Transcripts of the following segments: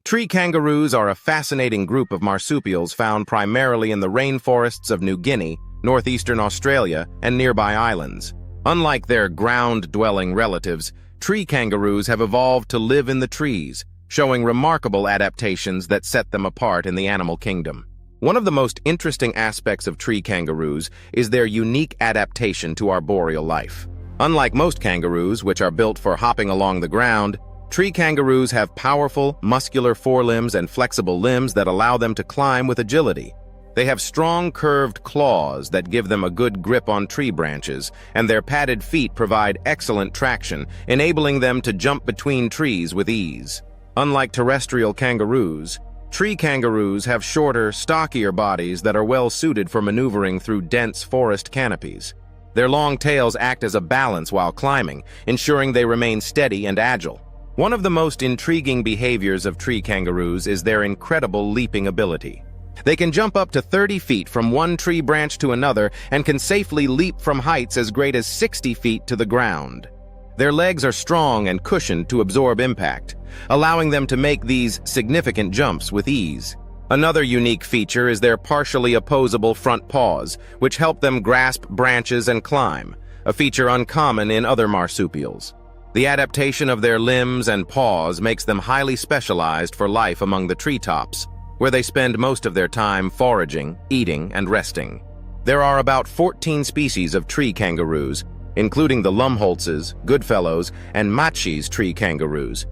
Tree kangaroos are a fascinating group of marsupials found primarily in the rainforests of New Guinea, northeastern Australia, and nearby islands. Unlike their ground-dwelling relatives, tree kangaroos have evolved to live in the trees, showing remarkable adaptations that set them apart in the animal kingdom. One of the most interesting aspects of tree kangaroos is their unique adaptation to arboreal life. Unlike most kangaroos, which are built for hopping along the ground, tree kangaroos have powerful, muscular forelimbs and flexible limbs that allow them to climb with agility. They have strong, curved claws that give them a good grip on tree branches, and their padded feet provide excellent traction, enabling them to jump between trees with ease. Unlike terrestrial kangaroos, tree kangaroos have shorter, stockier bodies that are well suited for maneuvering through dense forest canopies. Their long tails act as a balance while climbing, ensuring they remain steady and agile. One of the most intriguing behaviors of tree kangaroos is their incredible leaping ability. They can jump up to 30 feet from one tree branch to another and can safely leap from heights as great as 60 feet to the ground. Their legs are strong and cushioned to absorb impact, allowing them to make these significant jumps with ease. Another unique feature is their partially opposable front paws, which help them grasp branches and climb, a feature uncommon in other marsupials. The adaptation of their limbs and paws makes them highly specialized for life among the treetops, where they spend most of their time foraging, eating, and resting. There are about 14 species of tree kangaroos, including the Lumholtzes, Goodfellows, and Matschie's tree kangaroos,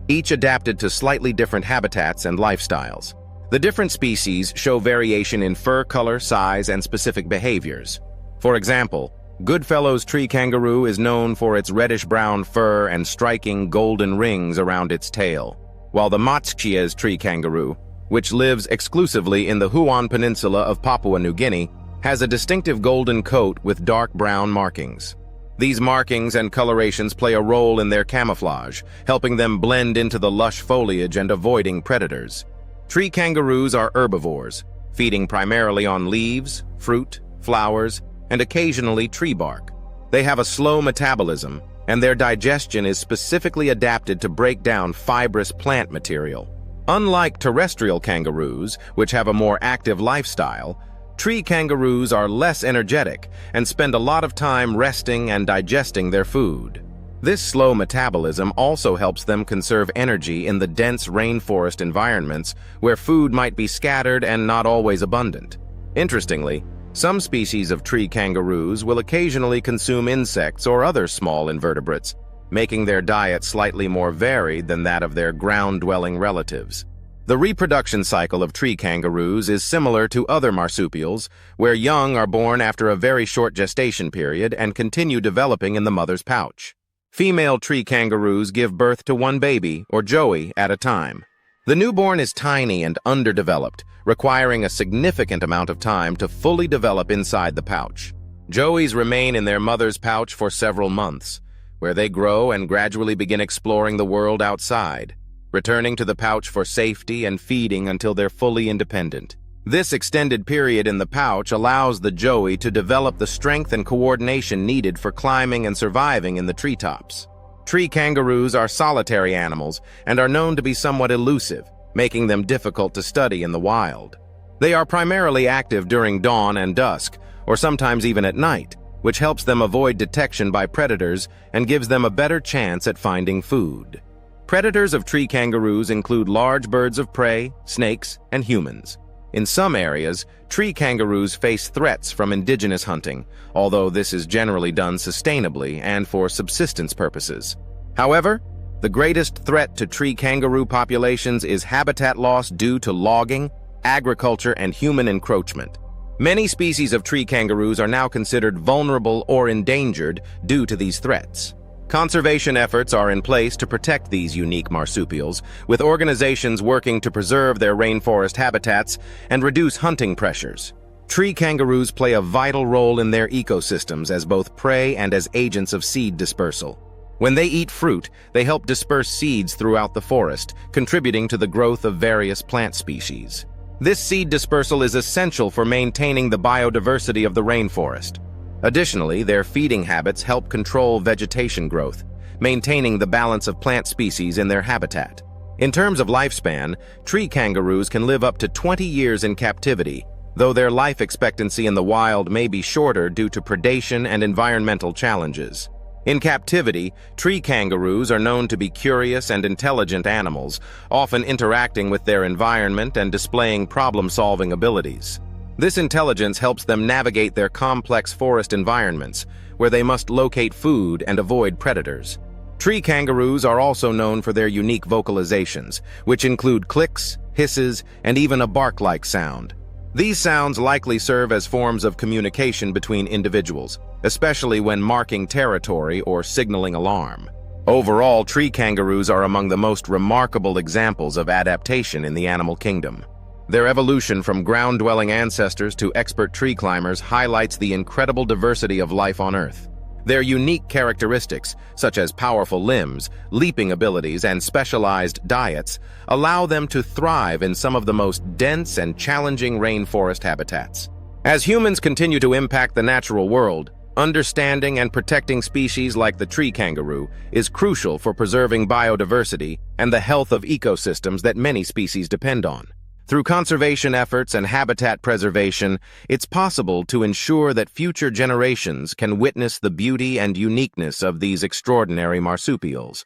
each adapted to slightly different habitats and lifestyles. The different species show variation in fur color, size, and specific behaviors. For example, Goodfellow's tree kangaroo is known for its reddish-brown fur and striking golden rings around its tail, while the Matschie's tree kangaroo, which lives exclusively in the Huon Peninsula of Papua New Guinea, has a distinctive golden coat with dark brown markings. These markings and colorations play a role in their camouflage, helping them blend into the lush foliage and avoiding predators. Tree kangaroos are herbivores, feeding primarily on leaves, fruit, flowers, and occasionally tree bark. They have a slow metabolism, and their digestion is specifically adapted to break down fibrous plant material. Unlike terrestrial kangaroos, which have a more active lifestyle, tree kangaroos are less energetic and spend a lot of time resting and digesting their food. This slow metabolism also helps them conserve energy in the dense rainforest environments where food might be scattered and not always abundant. Interestingly, some species of tree kangaroos will occasionally consume insects or other small invertebrates, making their diet slightly more varied than that of their ground-dwelling relatives. The reproduction cycle of tree kangaroos is similar to other marsupials, where young are born after a very short gestation period and continue developing in the mother's pouch. Female tree kangaroos give birth to one baby, or joey, at a time. The newborn is tiny and underdeveloped, requiring a significant amount of time to fully develop inside the pouch. Joeys remain in their mother's pouch for several months, where they grow and gradually begin exploring the world outside, returning to the pouch for safety and feeding until they're fully independent. This extended period in the pouch allows the joey to develop the strength and coordination needed for climbing and surviving in the treetops. Tree kangaroos are solitary animals and are known to be somewhat elusive, making them difficult to study in the wild. They are primarily active during dawn and dusk, or sometimes even at night, which helps them avoid detection by predators and gives them a better chance at finding food. Predators of tree kangaroos include large birds of prey, snakes, and humans. In some areas, tree kangaroos face threats from indigenous hunting, although this is generally done sustainably and for subsistence purposes. However, the greatest threat to tree kangaroo populations is habitat loss due to logging, agriculture, and human encroachment. Many species of tree kangaroos are now considered vulnerable or endangered due to these threats. Conservation efforts are in place to protect these unique marsupials, with organizations working to preserve their rainforest habitats and reduce hunting pressures. Tree kangaroos play a vital role in their ecosystems as both prey and as agents of seed dispersal. When they eat fruit, they help disperse seeds throughout the forest, contributing to the growth of various plant species. This seed dispersal is essential for maintaining the biodiversity of the rainforest. Additionally, their feeding habits help control vegetation growth, maintaining the balance of plant species in their habitat. In terms of lifespan, tree kangaroos can live up to 20 years in captivity, though their life expectancy in the wild may be shorter due to predation and environmental challenges. In captivity, tree kangaroos are known to be curious and intelligent animals, often interacting with their environment and displaying problem-solving abilities. This intelligence helps them navigate their complex forest environments, where they must locate food and avoid predators. Tree kangaroos are also known for their unique vocalizations, which include clicks, hisses, and even a bark-like sound. These sounds likely serve as forms of communication between individuals, especially when marking territory or signaling alarm. Overall, tree kangaroos are among the most remarkable examples of adaptation in the animal kingdom. Their evolution from ground-dwelling ancestors to expert tree climbers highlights the incredible diversity of life on Earth. Their unique characteristics, such as powerful limbs, leaping abilities, and specialized diets, allow them to thrive in some of the most dense and challenging rainforest habitats. As humans continue to impact the natural world, understanding and protecting species like the tree kangaroo is crucial for preserving biodiversity and the health of ecosystems that many species depend on. Through conservation efforts and habitat preservation, it's possible to ensure that future generations can witness the beauty and uniqueness of these extraordinary marsupials.